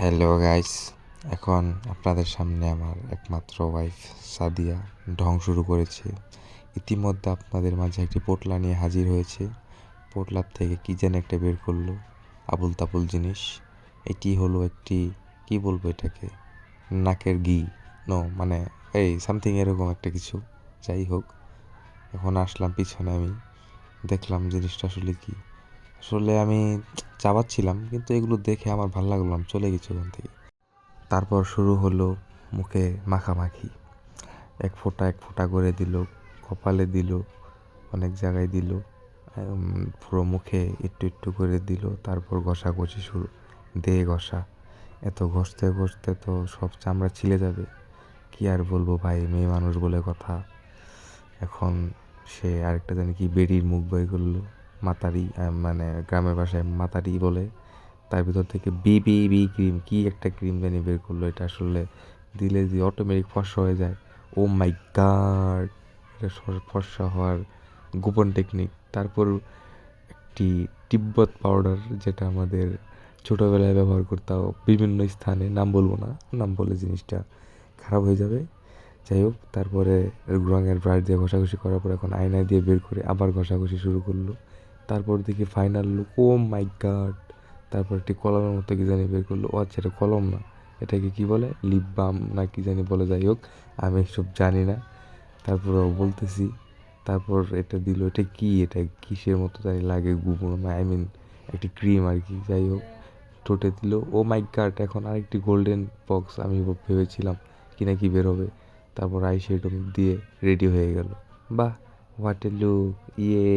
Hello guys, এখন আপনাদের সামনে আমার একমাত্র ওয়াইফ সাদিয়া ঢং শুরু করেছে। ইতিমধ্যে আপনাদের মাঝে একটি পোটলা নিয়ে হাজির হয়েছে। পোটলার থেকে কী যেন একটা বের করলো, আবুল তাবুল জিনিস। এটি হলো একটি, কি বলবো এটাকে, নাকের ঘি, নো মানে এই সামথিং এরকম একটা কিছু। যাই হোক, এখন আসলাম পিছনে, আমি দেখলাম জিনিসটা আসলে কি। আসলে আমি চাবাচ্ছিলাম, কিন্তু এগুলো দেখে আমার ভালো লাগলো না, আমি চলে গেছি ওখান থেকে। তারপর শুরু হলো মুখে মাখামাখি, এক ফোঁটা করে দিল, কপালে দিল, অনেক জায়গায় দিল, পুরো মুখে একটু একটু করে দিল। তারপর ঘষাঘষি শুরু, দে ঘষা। এত ঘষতে ঘষতে তো সব চামড়া ছিলে যাবে, কি আর বলবো ভাই, মেয়ে মানুষ বলে কথা। এখন সে আরেকটা জানি কি বেডির মুখ বের করলো, মাতারি, মানে গ্রামের ভাষায় মাতারি বলে। তার ভিতর থেকে বিবিবি ক্রিম, কি একটা ক্রিম জানি বের করলো, এটা আসলে দিলে যে অটোমেটিক ফর্সা হয়ে যায়। ও মাই গড, এটা ফর্সা হওয়ার গোপন টেকনিক। তারপর একটি তিব্বত পাউডার, যেটা আমাদের ছোটোবেলায় ব্যবহার করতাম বিভিন্ন স্থানে, নাম বলবো না, নাম বলে জিনিসটা খারাপ হয়ে যাবে। যাই হোক, তারপরে রঙের ব্রাশ দিয়ে ঘষাঘষি করার পর এখন আয়না দিয়ে বের করে আবার ঘষাঘষি শুরু করলো। তারপর দেখি ফাইনাল লুক, ও মাই গড। তারপর একটি কলমের মতো কি জানি বের করলো, ও আচ্ছা এটা কলম না, এটাকে কি বলে, লিপ বাম না কি জানি বলে। যাই হোক, আমি এসব জানি না। তারপর বলতেছি, তারপর এটা দিল, এটা কি, এটা কিসের মতো জানি লাগে, আই মিন একটি ক্রিম আর কি। যাই হোক, ঠোঁটে দিল, ও মাই গড। এখন আরেকটি গোল্ডেন বক্স, আমি ভেবেছিলাম কি না কি বের হবে। তারপর আই শ্যাডো দিয়ে রেডি হয়ে গেল। বাহ, হোয়াট এ লুক, ইয়ে।